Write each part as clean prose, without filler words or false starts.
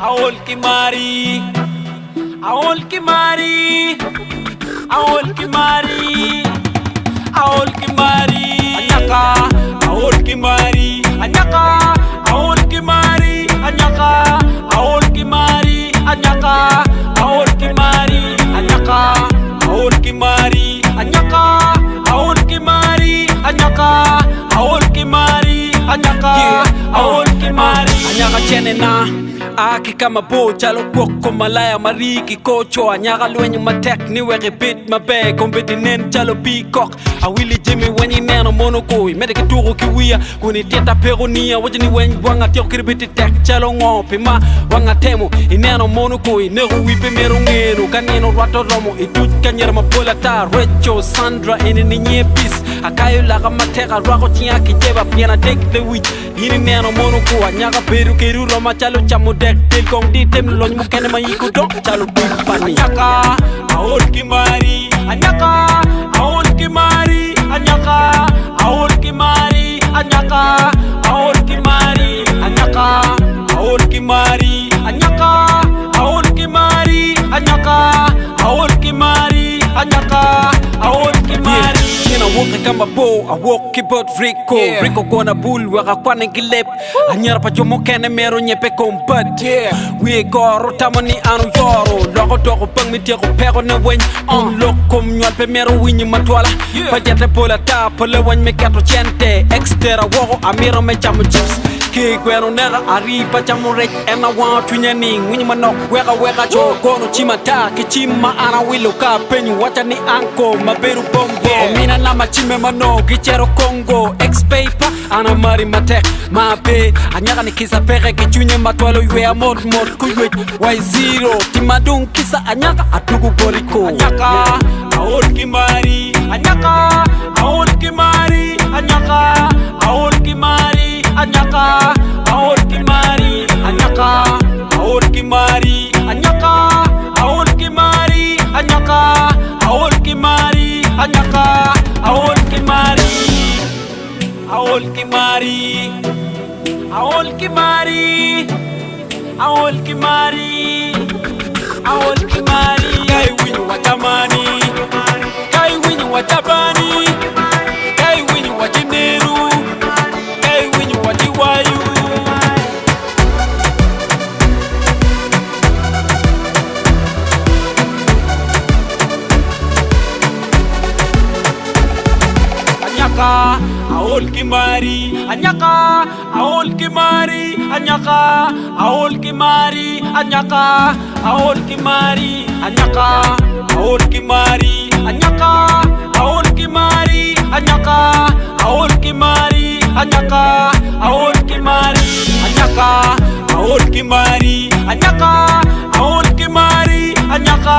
Aol Kimari, Aol Kimari, Aol Kimari, Aol Kimari, Anyaka, Aol Kimari, Anyaka, Aol Kimari, Anyaka, Aol Kimari, Anyaka, Aol Kimari, Anyaka, Aol Kimari, Anyaka, Aol Kimari, Anyaka, Aol Kimari, Anyaka, Aol Kimari, Anyaka chenena. Aki kama bo chalo kwoko malaya mariki kocho Anyaka lwenyu matek ni weke bit mabe Kombeti nen chalo peacock Awili jimi wenyi neno monokoi Mede kituru kiwia kuni tieta peronia Wajini wenyi wanga tiyo kiribiti tek chalo ngopi ma wanga temo ineno monokoi Neru wipe mero ngero kanino rato romo Ituj kanyera mapola ta Recho Sandra ene ninye peace Akayo laga mateka rako tia kijeba Piena take the witch Yini neno monokoi Anyaka peru keru roma chalo chamo dek Til kong di tem lony mukene ma yiku dok chalo pipani Anyaka, Aol Kimari, Anyaka, Aol Kimari, Anyaka, Aol Kimari, Anyaka, Aol Kimari, Anyaka, Aol Kimari, Anyaka, Aol Kimari, Anyaka, Aol Kimari, Anyaka, Aol Kimari. I walk kama bo, I walk about Rico Rico gonna bull, waka kwane gilep Anyara pa jomo kene mero nyepe kombat We go rotamani anu yoro Logo doko pang mi tiako pego ne wen Lokom nyual pe mero winyi matwala Pajate pola ta, pola wen me kato chente Extera woko amiro me chamo chips Ke gwero nega arriba chamo rech Ena wan tunya ning winyi manok weka cho Gono chima ta, kichima ana wilo ka penyu Wacha ni anko, maberu bombo Mina na machime mano, gichero Congo Ex-paper, ana mari matek Mabe, Anyaka ni kisa peke Kichunye matwalo ywe a mod Kuywe, Y0 Timadung kisa Anyaka atugu boriko Anyaka, Aol Kimari Anyaka, Aol Kimari Anyaka, Aol Kimari Anyaka, Aol Kimari Anyaka, Aol Kimari Anyaka, Aol Kimari Anyaka, Aol Kimari Anyaka, Aol Kimari, Aol Kimari, Aol Kimari, Aol Kimari, Aol Kimari. Kai winyu watamani, kai winyu watabani, kai winyu wajineru, kai winyu wajiwayu. Anyaka, Aol Kimari, Anyaka, Aol Kimari, Anyaka, Aol Kimari, Anyaka, Aol Kimari, Anyaka, Aol Kimari, Anyaka, Aol Kimari, Anyaka, Aol Kimari, Anyaka, Aol Kimari, Anyaka, Aol Kimari, Anyaka, Aol Kimari, Anyaka,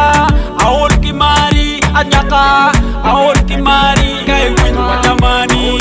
Aol Kimari, Anyaka, Aol Kimari. Kai winyu watamani,